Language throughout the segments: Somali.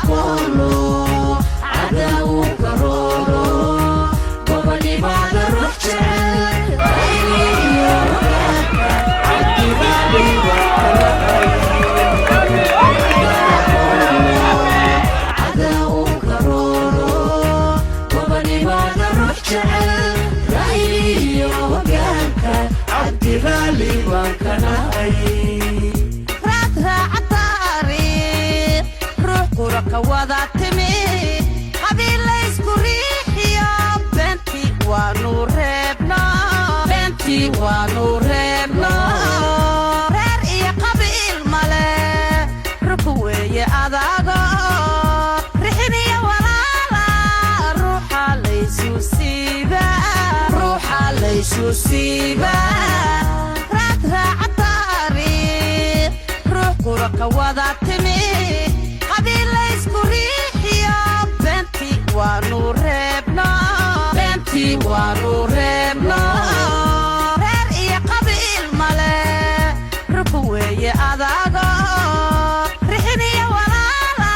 أقوله عداو كرورو قبلي بعد الرحشة غيري وقاك عبدي بالي عداو كرورو قبلي بعد الرحشة غيري وقاك عبدي بالي وكناي كوضع تمي قبيل ليسكو ريحيا بنتي ونور هبنا بنتي ونور هبنا رير إيا قبيل مالي ركوية أداغا ريحيني ولالا روحا ليسو سيبا روحا ليسو سيبا راتها عطاري روح قرق وضع تمي بنتي ونوربنا رير إيا قبيل مالي ركوية أداغا ريحيني ولالا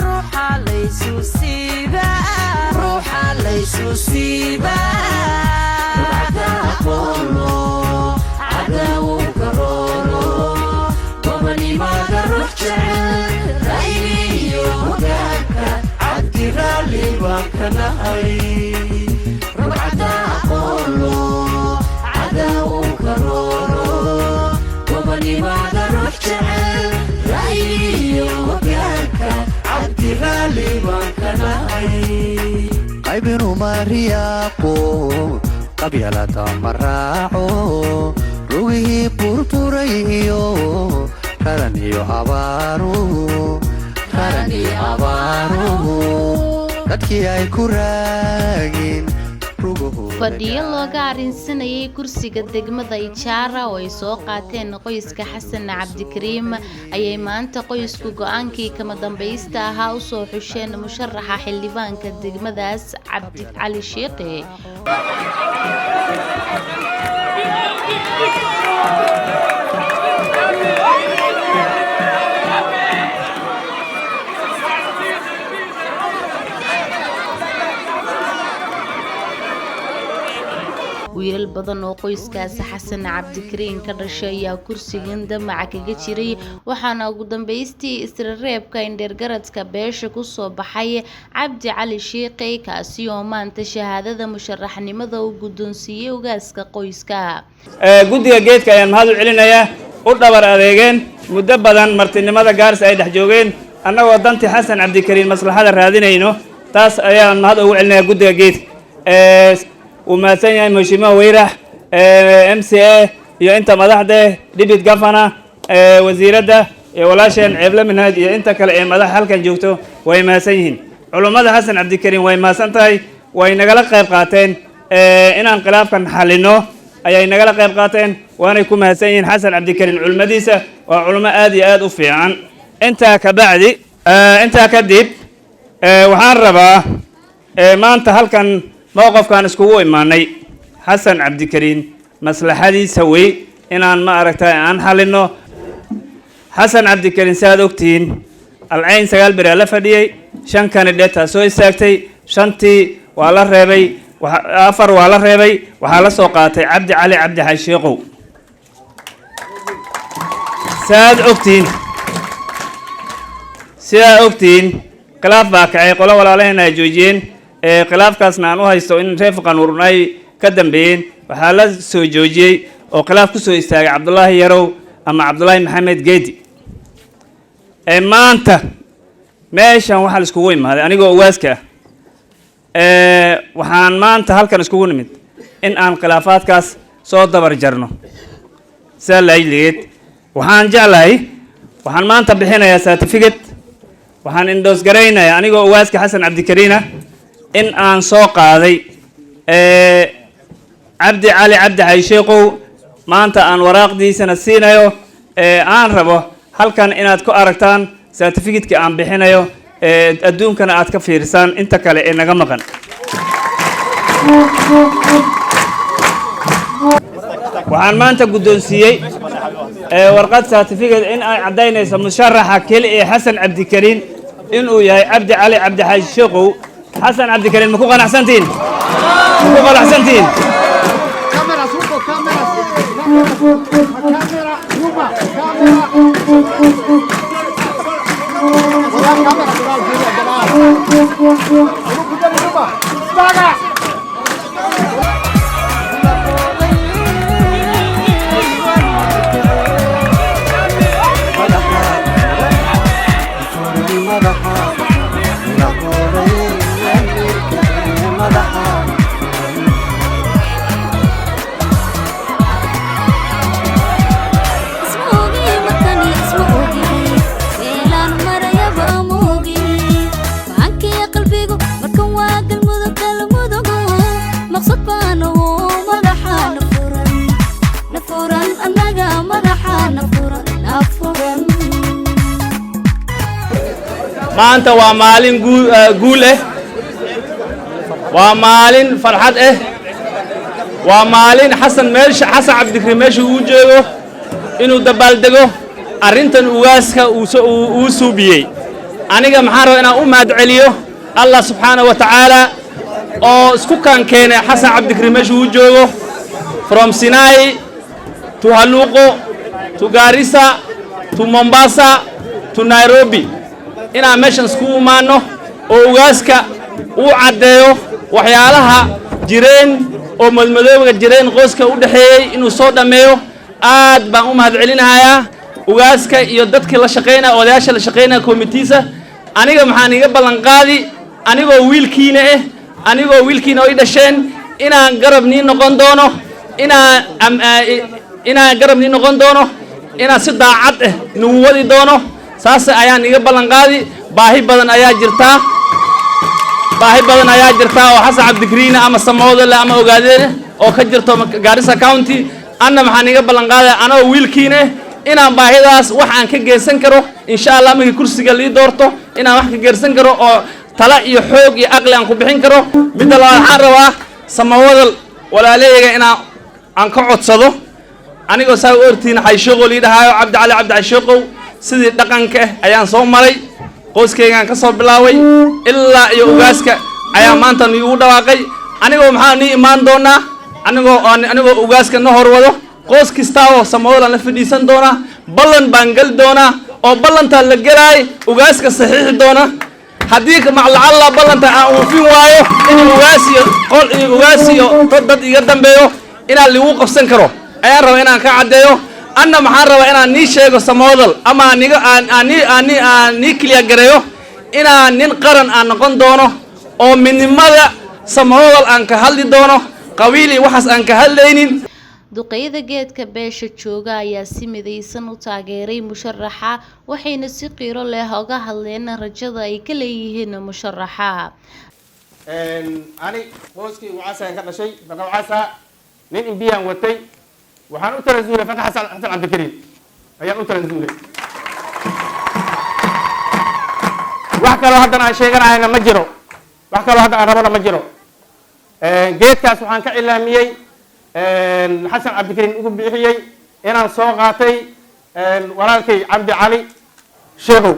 روحا ليسو سيبا روحا ليسو سيبا عدا أقوله عداو كرورو قبلي ما قروح جعل غيري وقاك عبدي غالي وكناي ربعدا أقوله عداو كرورو قبلي ما قروح جعل غيري وقاك عبدي غالي وكناي قيبنو مرياقو قبيلة مراعو روحي بربريو كرنيو أبارو كرني أبارو dadkii ay ku raageen fadhiyo looga arinsanayay kursiga degmada Ijaara oo ay soo qaateen qoyska Xasan Cabdikariim ayay maanta qoysku go'aankii kama dambaysta ahaa u soo xusheen musharaxa xildhibaanka degmadaas Cabdi Cali Sheekhe wiil badan oo qoyskaas Xasan Cabdikariim ka dhashay ayaa kursigan damac kaga jiray waxaana ugu dambeystii isreebka indhergaradka beesha ku soo baxay Cabdi Cali Sheekhe kaasi oo maanta shahaadada musharaxnimada uu guddoonsiiyay ugaaska qoyska guddiga geedka ayaan mahad u celinayaa u dhabar adeegeen muddo badan martinimada gaarsi ay dhex joogeen annagoo dantii Xasan Cabdikariim maslaxada raadinayno taas ayaan mahad ugu celinayaa guddiga geedka وماسني مشيمة ويرح MCA يا أنت مدحده ديبيت جافنا وزير ده ولاشين عبلة من هذه أنت كلا مدح حلقة جوتو ويماسنين علماء حسن عبدكريم ويماسنتاي وينقلق قيب قاتين إن انقلاب كان حلينه أي ينقلق قيب قاتين وأنا يكون ماسنين حسن عبدكريم علمديسة وعلماء آدي وفي عن أنت كبعدي أنت كديب وحان ربا ما أنت هل كان موقف كان اسكو إيماني حسن عبدكريم مصلحتي سوي إن أنا ما أركتها عن حالنا حسن عبدكريم سادوكتين العين سجال بريالة فدي شن كان الدتا سوي ساكتي شنتي وعلى الربي وأفر وعلى الربي وحال سوقاتي عبد علي عبد حشيقو سادوكتين كلاف باكعي قلوا ولا علينا جوجين خلاف كاسنا أنو هايستو إن رفقا نورناي كدنبين وحالة سو جوجي وخلاف كسو استاغ عبد الله يرو أما عبد الله محمد جيدي ما أنت ماشي وحال اسكوين هذا أنا جو واسكا وحان ما أنت هالكن اسكوين مد إن أن خلافات كاس صوت دبر جرنو سألي ليت وحان جعلي وحان ما أنت بحنا يا ساتفيجت وحان إندوس جرينا يعني جو واسكا حسن عبدكريم إن أن سوق هذي عبد علي عبد حيشيقو ما أنت أن وراق دي سنة سينايو أن ربو هل كان إن أتكو أركتان ساتفيجت كأن بحنايو الدون كان أتكفي رسان أنت كله إن جمعان وعن ما أنت قدون سيء ورقات ساتفيجت إن عدينا مشرحة كل حسن عبدكريم inuu yahay cabdi cali cabdi xaaji sheekow xasan cabdikariin ma ku qanacsantiin ma ku qanacsantiin maanta waa maalin guul ah waa maalin farxad ah waa maalin xasan cabdikariin meesha uu joogo inuu dabaaldego arrintan ugaaska uu suubiyey aniga maxaan rabaa inaan u mahadceliyo allah subxaanahu wa tacaala oo isku kaan keenay xasan cabdikariin meesha uu joogo from Sinai to Haluqo to Garissa to Mombasa to Nairobi inaan meeshan isku imaano oo ugaaska uu caddeeyo waxyaalaha jireen oo madmadowga jireen qoyska u dhaxeeyay inuu soo dhameeyo aad baan u mahadcelinayaa ugaaska iyo dadkii la shaqeynaa odayaasha la shaqeynaa committeesa aniga maxaan iga ballan qaadi anigoo wiilkiina ay dhasheen inaan garab nii noqon doono inaan garab nii noqon doono inaan si daacad ah nagu wadi doono saas ayaan iga ballan qaadi baahi badan ayaa jirta oo xasan cabdikariin ama Samoodale ama Ogaadeen oo ka jirto Garissa County anna maxaan iga ballan qaaday anoo wiilkiina inaan baahidaas wax aan ka geesan karo insha Allah markii kursiga lii doorto inaan wax ka geesan karo oo tala iyo xoog iyo aqli aan ku bixin karo mid la waxaan rabaa Samoodale walaaleyga inaan ka codsado anigoo saa ortiin xayshoqo liidahaayo cabdi cali cabdi xayshoqo sidii dhaqanka ayaan soo maray qoyskaygaan ka soo bilaaway ilaa iyo ugaaska ayaa maanta igu dhawaaqay anigoo maxaa nii imaan doonaa anigoo ugaaska na horwado qoys kasta oo Samoodale la fadhiisan doona ballan baan gal doona oo ballanta la galaay ugaaska saxiix doona haddii macallalla ballanta aan uufin waayo in ugaasiyo dad iga dambeeyo inaan ligu qabsan karo ayaan rabaa inaan ka caddeeyo anna maxaan rabaa inaan nii sheego Samoodale ama aan nii kaliya gareeyo inaan nin qaran aan noqon doono oo midnimada Samoodale aan ka hadli doono qabiili waxaas aan ka hadlaynin duqeyda geedka beesha jooga ayaa si midaysan u taageeray musharaxa waxayna si qiiro leh uga hadleen rajada ay ka leeyihiin musharaxa ani qoyskii waxa ka dhashay waxa nin imbiyan watay waxaan u taraasuulay fanka xasan cabdikariin ayaan u taraasuulay wax kale hadda aan sheeganayna ma jiro wax kale hadda aan rabana ma jiro geedkaas waxaan ka cilaamiyay xasan cabdikariin ugu bixiyay inaan soo qaatay walaalkay cabdi cali sheekow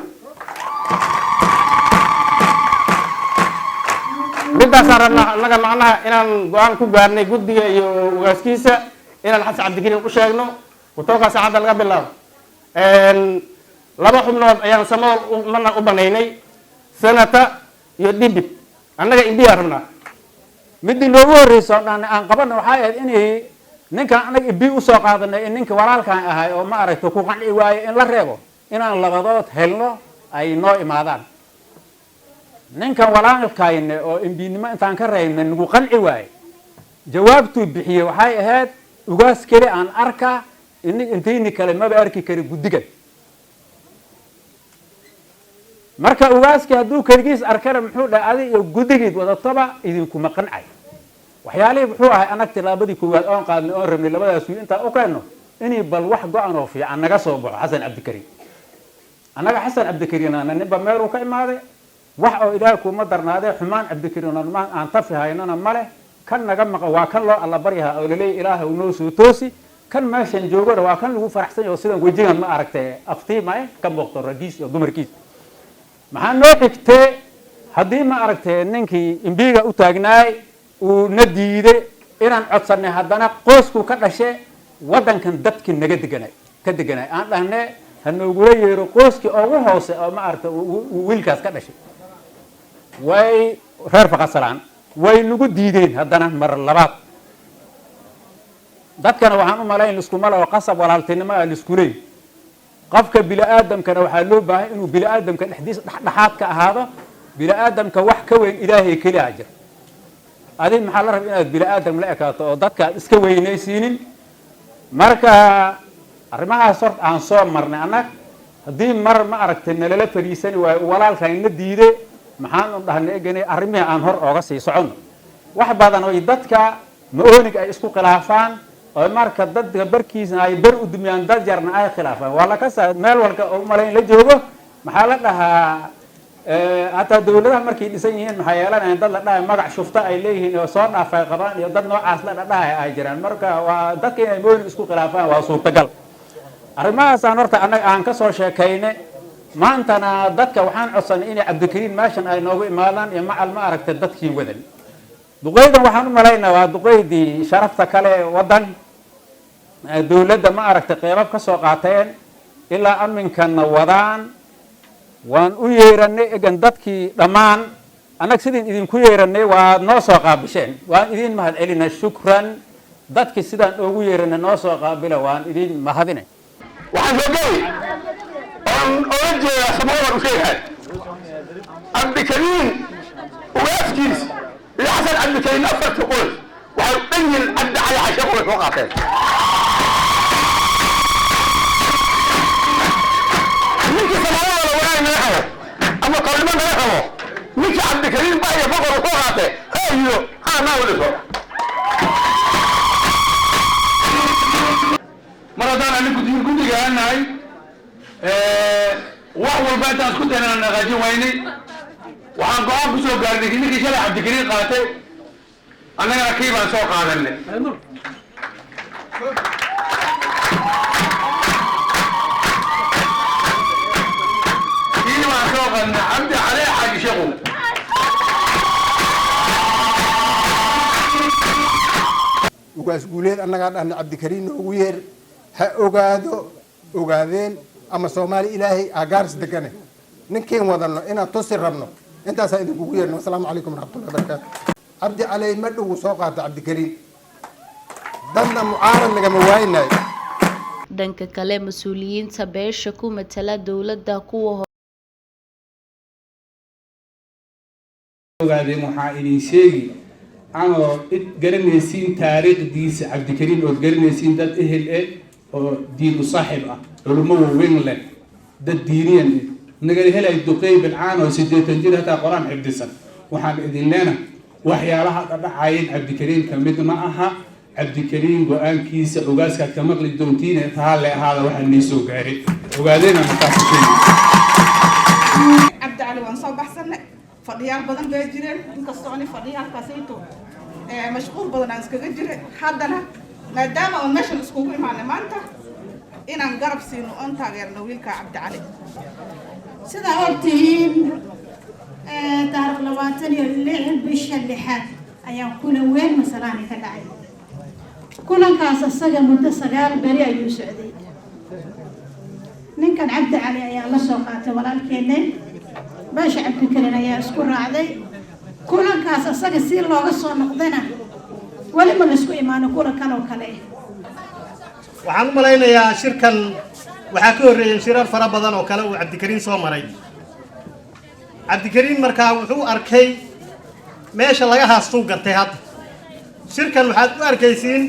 midaasaan rabnaa annaga macnaha inaan go-aan ku gaarnay guddiga iyo ugaaskiisa inaan xasan cabdikariin u sheegno kutooka saacadda laga bilaabo laba xubnood ayaan Samoodale u banaynay senata iyo dibit annaga imbiyaa rabnaa midii noogu horreysay aan qabana waxay ahayd inay ninkan anaga ibi u soo qaadanay ninka walaalkan ahay oo ma aragto ku qanci waayo in la reebo inaan labadood helno ay noo imaadaan ninkan walaalkayna oo imbinimo intaan ka reebnay nagu qanci waayo jawaabtuu bixiyay waxay ahayd ugaas kale aan arka intayni kale maba arki kari guddigan marka ugaaska hadduu kaligiis arkana muxuu dhahay adi iyo guddigeed wadataba idinkuma qancay waxyaalihii muxuu ahay anag tilaabadii koowaad oon qaadnay oon rabnay labadaas wiil intaan u keenno inay bal wax go-an oo fiican naga soo baxo xasan cabdikariin annaga xasan cabdikariin ana ninba meeluu ka imaaday wax oo ilaahay kuma darnaadee xumaan cabdikariin aan tafi haynana male kan naga maqan waa kan loo alla baryaha oo laleeyahay ilaahay uu noo soo toosi kan meeshan joogana waa kan lagu faraxsan yahay sidan wejigan ma aragtay aftiima ka muuqdo ragiis iyo dumarkiis maxaa noo xigtee haddii ma aragtay ninkii imbiga u taagnaay uu na diiday inaan codsanay haddana qoysku ka dhashe waddankan dadkii naga deganay aan dhahne ha noogula yeero qoyskii ugu hoose oo ma aragtay wiilkaas ka dhashay way reer Faqasalaan way nagu diideen haddana mar labaad dadkana waxaan u malayn isku mal oo qasab walaaltinimo ah isku leey qofka bini aadamkana waxaa loo baahan inuu bini aadamka dhexdhexaad ka ahaado bini aadamka wax ka weyn ilaahay kaliya jir adin maxaa la rabaa inaad bini aadam la ekaato oo dadka iska weynaysiinin marka arrimahaas hor aan soo marnay anag haddii mar ma aragtay nalala fariisani waayo walaalkayna diiday maxaan u dhahnay eganay arrimaha aan hor ooga sii socono wax badan oo dadka maooniga ay isku khilaafaan oo marka dadka barkiisna ay bar u dumiyaan dad jarna ay khilaafaan wala ka saa meel walka oo malayn la joogo maxaa la dhahaa hata dawladaha markay dhisan yihiin maxaa yeelanayaan dad la dhahay magac shufta ay leeyihiin oo soo dhaafay qabaan iyo dad noocaas la dhahay ay jiraan marka waa dadka inay maooniga isku khilaafaan waa suurtagal arrimahaas aan horta anaga aan ka soo sheekaynay maantana dadka waxaan codsanay inay Cabdikariin meeshan ay noogu imaadaan iyo macal ma aragtay dadkii wadan duqeydan waxaan u malaynaa waa duqeydii sharafta kale wadan dawladda ma aragtay qeybab ka soo qaateen ilaa aminkana wadaan waan u yeeranay egan dadkii dhammaan anag sidin idinku yeeranay waa noo soo qaabisheen waan idin mahad celinaa shukran dadkii sidaan ugu yeeranay noo soo qaabila waan idin mahadinay waxaan ogay oon oga jeedaa samawar u sheegahay Cabdikariin waaskiis iyo xasan Cabdikariin afarta qoys waxay dhanyin Cabdi Cali Cashe qoys soo qaateen ninkii samawar la wanaag naga qabo ama qalimo naga qabo ninkii Cabdikariin baa iyo boqor soo qaatay hayo aanaa weliso mar haddaan anigu guddiga aanahay wax walba intaan isku dayna aan naqaajin waynay waxaan go-aan ku soo gaarnay ninkii shalay Cabdikariin qaatay annagana kii baan soo qaadanay kii baan soo qaadanay Cabdi Cali Xaaji Sheekhu ugaas guuleed annagaa dhahna Cabdikariin noogu yeer ha ogaadeen ama Soomaali ilaahay agaars degane ninkeen wadano inaan tosi rabno intaasaa idinkugu yeerno assalaamu calaykum waraxmatullahi wabarakaatu Cabdi Cali ma dhow soo qaata Cabdikariin dadna mucaarad lagama waaynayo dhanka kale mas'uuliyiinta beesha ku matala dawladda kuwa ogaadeen waxaa idin sheegi anoo garanaysiin taariikhdiisa Cabdikariin oo garanaysiin dad ehel oo diin u saaxiib ah culummo weyn leh dad diiniyan naga helay duqeey bilcaan oo 80 jir hata quraan xifdisan waxaan idin leenahay waxyaalaha dhacayeen Cabdikariin kamid ma aha Cabdikariin go'aankiisa ogaaska ka maqli doontiin taale ahaada waxaan nii soo gaaray ogaadeen ama taasoo Cabdi Cali waan soo baxsanay fadhiyaal badan bay jireen inkastoo ani fadhiyaalkaasayto mashquul badan aan iskaga jiray haddana maadaama aan meeshan iskugu imaanay maanta inaan garab siino oon taageerno wiilka Cabdi Cali sidaa ogtihiin taariikh 26 bisha 6 ayaan kulan weyn masalaani ka dhacay kulankaas asaga muddo 9 beri ayuu socday ninkan Cabdi Cali ayaa la soo qaatay walaalkeena beesha Cabdikariin ayaa isku raacday kulankaas asaga si looga soo noqdana wali ma la isku imaano kulan kale waxaan u malaynayaa shirkan waxaa ka horeeyay shirar fara badan oo kale oo Cabdikariin soo maray Cabdikariin markaa wuxuu arkay meesha laga haasto gartay hadda shirkan waxaad u arkaysiin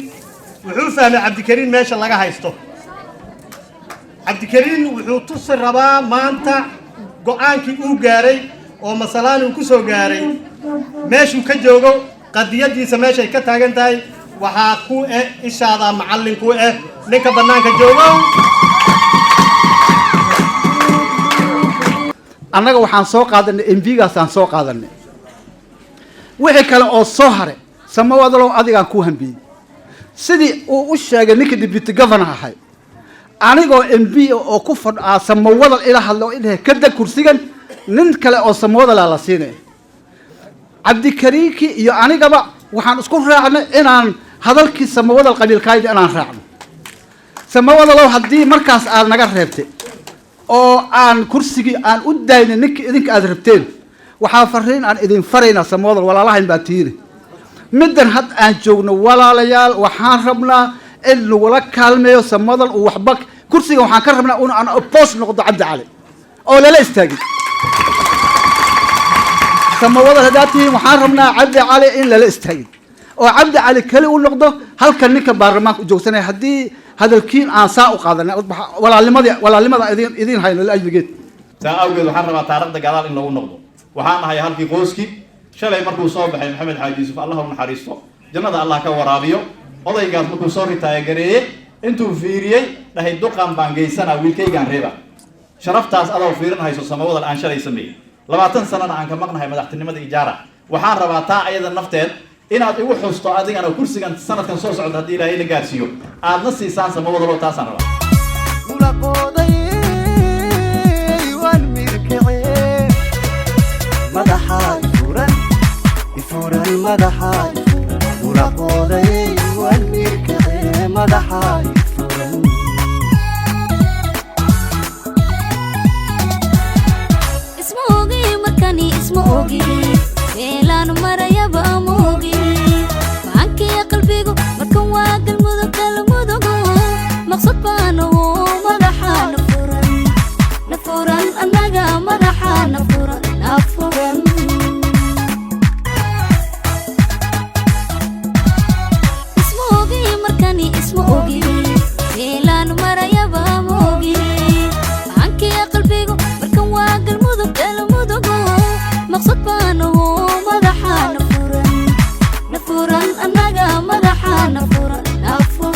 wuxuu fahmay Cabdikariin meesha laga haysto Cabdikariin wuxuu tusi rabaa maanta go'aankii uu gaaray oo masalaan uu ku soo gaaray meeshuu ka joogo qadiyadiisa meeshay ka taagan tahay waxaa ku ishaada macallin ku ninka banaanka joogo annaga waxaan soo qaadanay MV-gaas aan soo qaadanay wixii kale oo soo haray samawadalow adigaan ku hambiyay sidii uu u sheegay ninka deputy governor ahay anigoo MV oo ku fadhiya samawadal ila hadlo ilaahay ka dag kursigan nin kale oo samooda la siinay cabdikariinki iyo anigaba waxaan isku raacnay inaan hadalkii samawada qabiilkaayda inaan raacno samawada loo haddii markaas aad naga reebtay oo aan kursigii aan u daynay ninka idinka aad rabteen waxaa fariin aan idin faraynaa samawada walaalahayn baa tiiri middan had aan joogno walaalayaal waxaan rabnaa in lagula kaalmeeyo samadan uu waxba kursiga waxaan ka rabnaa in aan opos noqdo cabdi cali oo lala istaagin samawada hadaatihiin waxaan rabnaa cabdi cali in lala istaagin oo cabdi cali kali u noqdo halkan ninka baarlamaanka u joogsanaya haddii hadalkiin aan saa u qaadanay walaalnimada idin hayno laajligeed saa awgeed waxaan rabaa taariikhda gadaal in lagu noqdo waxaan ahay halkii qoyskii shalay markuu soo baxay maxamed xaaji yuusuf allah u naxariisto jannada allah ka waraabiyo odaygaas markuu soo ritaaya gareeyey intuu fiiriyey dhahay duqan baan geysanaa wiilkaygaan reeba sharaftaas adoo fiirin hayso samawadal aan shalay sameeyey 20 sanana aan ka maqnahay madaxtinimada ijaara waxaan rabaa taa ayada nafteed inaad igu xusto adigana kursigan sanadkan soo socda haddii ilaahay la gaarsiiyo aadna siisaan samawadaloo taasaan rabaa madaxaay furan madaxaay ulaqooday waan mirkacee madaxaay furan isma ogi markani isma ogi meelaan marayaba ama ogi macankii qalbigu markan waa galmudug maqsad